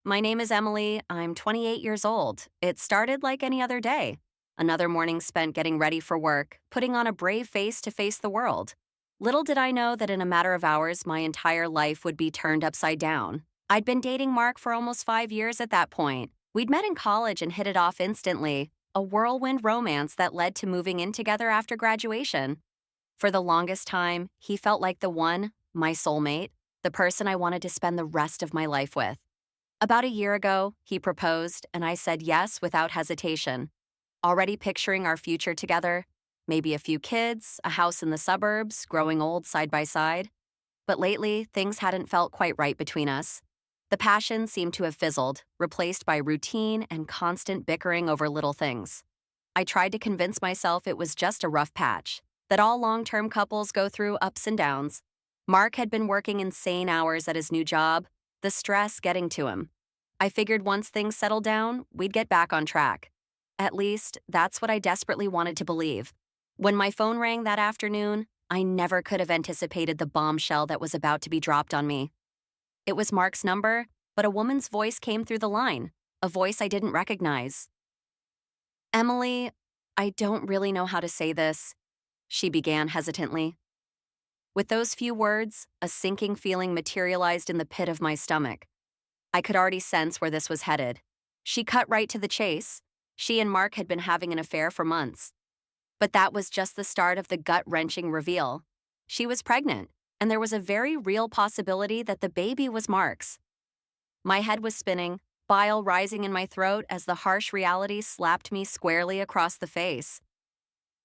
My name is Emily. I'm 28 years old. It started like any other day. Another morning spent getting ready for work, putting on a brave face to face the world. Little did I know that in a matter of hours, my entire life would be turned upside down. I'd been dating Mark for almost 5 years at that point. We'd met in college and hit it off instantly, a whirlwind romance that led to moving in together after graduation. For the longest time, he felt like the one, my soulmate, the person I wanted to spend the rest of my life with. About a year ago, he proposed, and I said yes without hesitation, already picturing our future together, maybe a few kids, a house in the suburbs, growing old side by side. But lately, things hadn't felt quite right between us. The passion seemed to have fizzled, replaced by routine and constant bickering over little things. I tried to convince myself it was just a rough patch, that all long-term couples go through ups and downs. Mark had been working insane hours at his new job, the stress getting to him. I figured once things settled down, we'd get back on track. At least, that's what I desperately wanted to believe. When my phone rang that afternoon, I never could have anticipated the bombshell that was about to be dropped on me. It was Mark's number, but a woman's voice came through the line, a voice I didn't recognize. Emily, I don't really know how to say this, she began hesitantly. With those few words, a sinking feeling materialized in the pit of my stomach. I could already sense where this was headed. She cut right to the chase. She and Mark had been having an affair for months. But that was just the start of the gut-wrenching reveal. She was pregnant, and there was a very real possibility that the baby was Mark's. My head was spinning, bile rising in my throat as the harsh reality slapped me squarely across the face.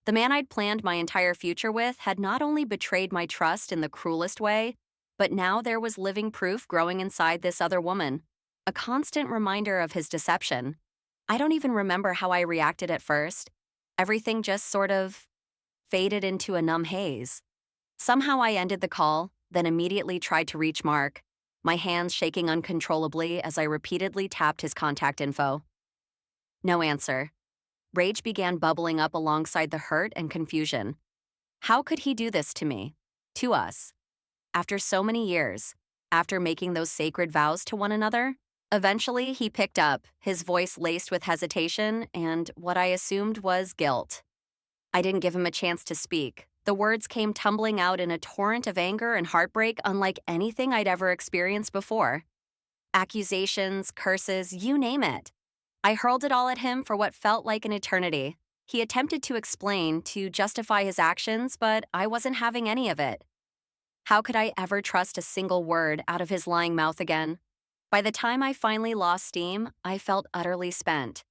The man I'd planned my entire future with had not only betrayed my trust in the cruelest way, but now there was living proof growing inside this other woman, a constant reminder of his deception. I don't even remember how I reacted at first. Everything just sort of faded into a numb haze. Somehow I ended the call, then immediately tried to reach Mark, my hands shaking uncontrollably as I repeatedly tapped his contact info. No answer. Rage began bubbling up alongside the hurt and confusion. How could he do this to me? To us? After so many years, after making those sacred vows to one another? Eventually, he picked up, his voice laced with hesitation and what I assumed was guilt. I didn't give him a chance to speak. The words came tumbling out in a torrent of anger and heartbreak unlike anything I'd ever experienced before. Accusations, curses, you name it. I hurled it all at him for what felt like an eternity. He attempted to explain, to justify his actions, but I wasn't having any of it. How could I ever trust a single word out of his lying mouth again? By the time I finally lost steam, I felt utterly spent,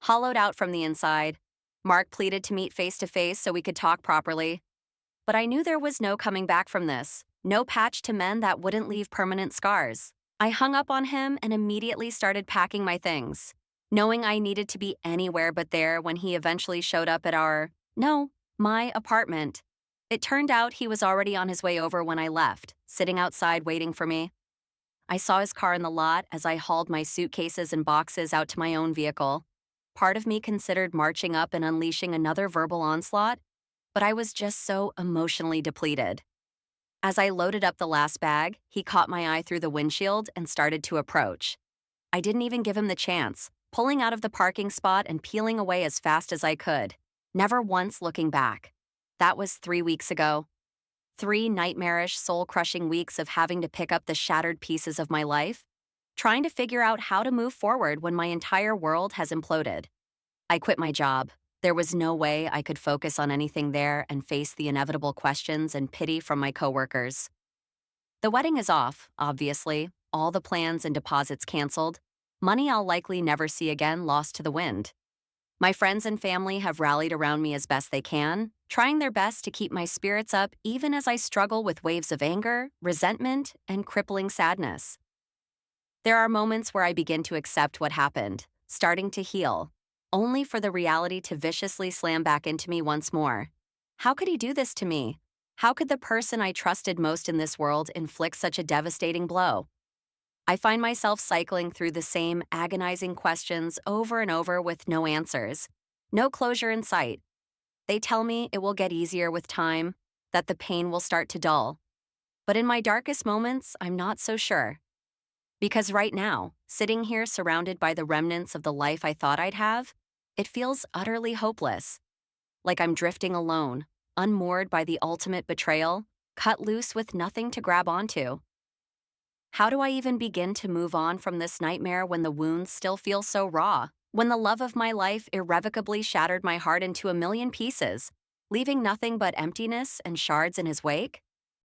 hollowed out from the inside. Mark pleaded to meet face to face so we could talk properly. But I knew there was no coming back from this, no patch to mend that wouldn't leave permanent scars. I hung up on him and immediately started packing my things, knowing I needed to be anywhere but there when he eventually showed up at my apartment. It turned out he was already on his way over when I left, sitting outside waiting for me. I saw his car in the lot as I hauled my suitcases and boxes out to my own vehicle. Part of me considered marching up and unleashing another verbal onslaught, but I was just so emotionally depleted. As I loaded up the last bag, he caught my eye through the windshield and started to approach. I didn't even give him the chance, pulling out of the parking spot and peeling away as fast as I could, never once looking back. That was 3 weeks ago. 3 nightmarish, soul-crushing weeks of having to pick up the shattered pieces of my life, trying to figure out how to move forward when my entire world has imploded. I quit my job. There was no way I could focus on anything there and face the inevitable questions and pity from my coworkers. The wedding is off, obviously, all the plans and deposits canceled, money I'll likely never see again lost to the wind. My friends and family have rallied around me as best they can, trying their best to keep my spirits up even as I struggle with waves of anger, resentment, and crippling sadness. There are moments where I begin to accept what happened, starting to heal, only for the reality to viciously slam back into me once more. How could he do this to me? How could the person I trusted most in this world inflict such a devastating blow? I find myself cycling through the same agonizing questions over and over with no answers, no closure in sight. They tell me it will get easier with time, that the pain will start to dull. But in my darkest moments, I'm not so sure. Because right now, sitting here surrounded by the remnants of the life I thought I'd have, it feels utterly hopeless. Like I'm drifting alone, unmoored by the ultimate betrayal, cut loose with nothing to grab onto. How do I even begin to move on from this nightmare when the wounds still feel so raw? When the love of my life irrevocably shattered my heart into a million pieces, leaving nothing but emptiness and shards in his wake?